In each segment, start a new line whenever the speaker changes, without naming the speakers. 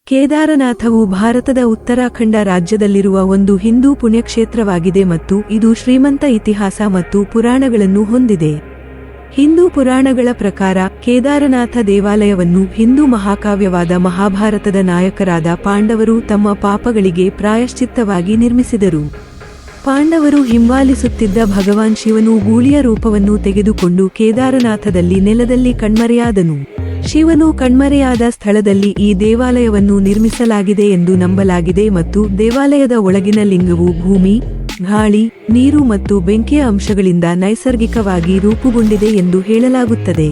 ಕೇದಾರನಾಥವು ಭಾರತದ ಉತ್ತರಾಖಂಡ ರಾಜ್ಯದಲ್ಲಿರುವ ಒಂದು ಹಿಂದೂ ಪುಣ್ಯಕ್ಷೇತ್ರವಾಗಿದೆ ಮತ್ತು ಇದು ಶ್ರೀಮಂತ ಇತಿಹಾಸ ಮತ್ತು ಪುರಾಣಗಳನ್ನು ಹೊಂದಿದೆ. ಹಿಂದೂ ಪುರಾಣಗಳ ಪ್ರಕಾರ ಕೇದಾರನಾಥ ದೇವಾಲಯವನ್ನು ಹಿಂದೂ ಮಹಾಕಾವ್ಯವಾದ ಮಹಾಭಾರತದ ನಾಯಕರಾದ ಪಾಂಡವರು ತಮ್ಮ ಪಾಪಗಳಿಗೆ ಪ್ರಾಯಶ್ಚಿತ್ತವಾಗಿ ನಿರ್ಮಿಸಿದರು. ಪಾಂಡವರು ಹಿಂಬಾಲಿಸುತ್ತಿದ್ದ ಭಗವಾನ್ ಶಿವನು ಗೂಳಿಯ ರೂಪವನ್ನು ತೆಗೆದುಕೊಂಡು ಕೇದಾರನಾಥದಲ್ಲಿ ನೆಲದಲ್ಲಿ ಕಣ್ಮರೆಯಾದನು. ಶಿವನು ಕಣ್ಮರೆಯಾದ ಸ್ಥಳದಲ್ಲಿ ಈ ದೇವಾಲಯವನ್ನು ನಿರ್ಮಿಸಲಾಗಿದೆ ಎಂದು ನಂಬಲಾಗಿದೆ ಮತ್ತು ದೇವಾಲಯದ ಒಳಗಿನ ಲಿಂಗವು ಭೂಮಿ, ಗಾಳಿ, ನೀರು ಮತ್ತು ಬೆಂಕಿಯ ಅಂಶಗಳಿಂದ ನೈಸರ್ಗಿಕವಾಗಿ ರೂಪುಗೊಂಡಿದೆ ಎಂದು ಹೇಳಲಾಗುತ್ತದೆ.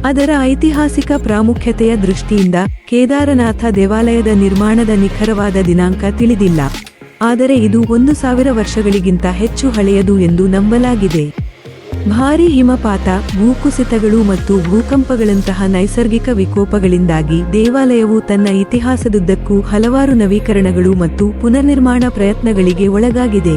ಅದರ ಐತಿಹಾಸಿಕ ಪ್ರಾಮುಖ್ಯತೆಯ ದೃಷ್ಟಿಯಿಂದ ಕೇದಾರನಾಥ ದೇವಾಲಯದ ನಿರ್ಮಾಣದ ನಿಖರವಾದ ದಿನಾಂಕ ತಿಳಿದಿಲ್ಲ, ಆದರೆ ಇದು 1000 ವರ್ಷಗಳಿಗಿಂತ ಹೆಚ್ಚು ಹಳೆಯದು ಎಂದು ನಂಬಲಾಗಿದೆ. ಭಾರೀ ಹಿಮಪಾತ, ಭೂಕುಸಿತಗಳು ಮತ್ತು ಭೂಕಂಪಗಳಂತಹ ನೈಸರ್ಗಿಕ ವಿಕೋಪಗಳಿಂದಾಗಿ ದೇವಾಲಯವು ತನ್ನ ಇತಿಹಾಸದುದ್ದಕ್ಕೂ ಹಲವಾರು ನವೀಕರಣಗಳು ಮತ್ತು ಪುನರ್ನಿರ್ಮಾಣ ಪ್ರಯತ್ನಗಳಿಗೆ ಒಳಗಾಗಿದೆ.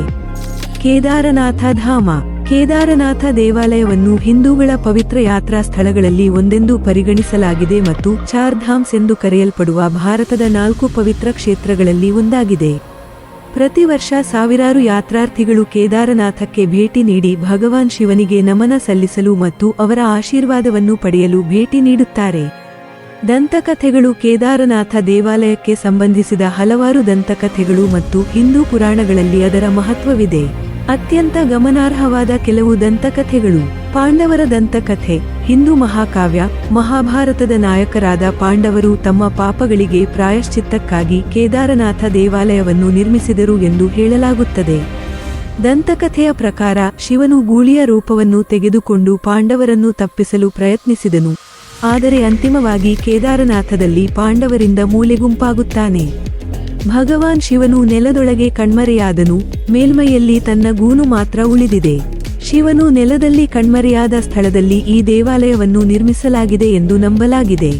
ಕೇದಾರನಾಥ ಧಾಮ. ಕೇದಾರನಾಥ ದೇವಾಲಯವನ್ನು ಹಿಂದೂಗಳ ಪವಿತ್ರ ಯಾತ್ರಾ ಸ್ಥಳಗಳಲ್ಲಿ ಒಂದೆಂದು ಪರಿಗಣಿಸಲಾಗಿದೆ ಮತ್ತು ಚಾರ್ ಧಾಮ್ಸ್ ಎಂದು ಕರೆಯಲ್ಪಡುವ ಭಾರತದ 4 ಪವಿತ್ರ ಕ್ಷೇತ್ರಗಳಲ್ಲಿ ಒಂದಾಗಿದೆ. ಪ್ರತಿ ವರ್ಷ ಸಾವಿರಾರು ಯಾತ್ರಾರ್ಥಿಗಳು ಕೇದಾರನಾಥಕ್ಕೆ ಭೇಟಿ ನೀಡಿ ಭಗವಾನ್ ಶಿವನಿಗೆ ನಮನ ಸಲ್ಲಿಸಲು ಮತ್ತು ಅವರ ಆಶೀರ್ವಾದವನ್ನು ಪಡೆಯಲು ಭೇಟಿ ನೀಡುತ್ತಾರೆ. ದಂತಕಥೆಗಳು. ಕೇದಾರನಾಥ ದೇವಾಲಯಕ್ಕೆ ಸಂಬಂಧಿಸಿದ ಹಲವಾರು ದಂತಕಥೆಗಳು ಮತ್ತು ಹಿಂದೂ ಪುರಾಣಗಳಲ್ಲಿ ಅದರ ಮಹತ್ವವಿದೆ. ಅತ್ಯಂತ ಗಮನಾರ್ಹವಾದ ಕೆಲವು ದಂತಕಥೆಗಳು. ಪಾಂಡವರ ದಂತಕಥೆ. ಹಿಂದೂ ಮಹಾಕಾವ್ಯ ಮಹಾಭಾರತದ ನಾಯಕರಾದ ಪಾಂಡವರು ತಮ್ಮ ಪಾಪಗಳಿಗೆ ಪ್ರಾಯಶ್ಚಿತ್ತಕ್ಕಾಗಿ ಕೇದಾರನಾಥ ದೇವಾಲಯವನ್ನು ನಿರ್ಮಿಸಿದರು ಎಂದು ಹೇಳಲಾಗುತ್ತದೆ. ದಂತಕಥೆಯ ಪ್ರಕಾರ ಶಿವನು ಗೂಳಿಯ ರೂಪವನ್ನು ತೆಗೆದುಕೊಂಡು ಪಾಂಡವರನ್ನು ತಪ್ಪಿಸಲು ಪ್ರಯತ್ನಿಸಿದನು, ಆದರೆ ಅಂತಿಮವಾಗಿ ಕೇದಾರನಾಥದಲ್ಲಿ ಪಾಂಡವರಿಂದ ಮೂಲೆಗುಂಪಾಗುತ್ತಾನೆ. ಭಗವಾನ್ ಶಿವನು ನೆಲದೊಳಗೆ ಕಣ್ಮರೆಯಾದನು, ಮೇಲ್ಮೈಯಲ್ಲಿ ತನ್ನ ಗೂನು ಮಾತ್ರ ಉಳಿದಿದೆ. ಶಿವನು ನೆಲದಲ್ಲಿ ಕಣ್ಮರೆಯಾದ ಸ್ಥಳದಲ್ಲಿ ಈ ದೇವಾಲಯವನ್ನು ನಿರ್ಮಿಸಲಾಗಿದೆ ಎಂದು ನಂಬಲಾಗಿದೆ.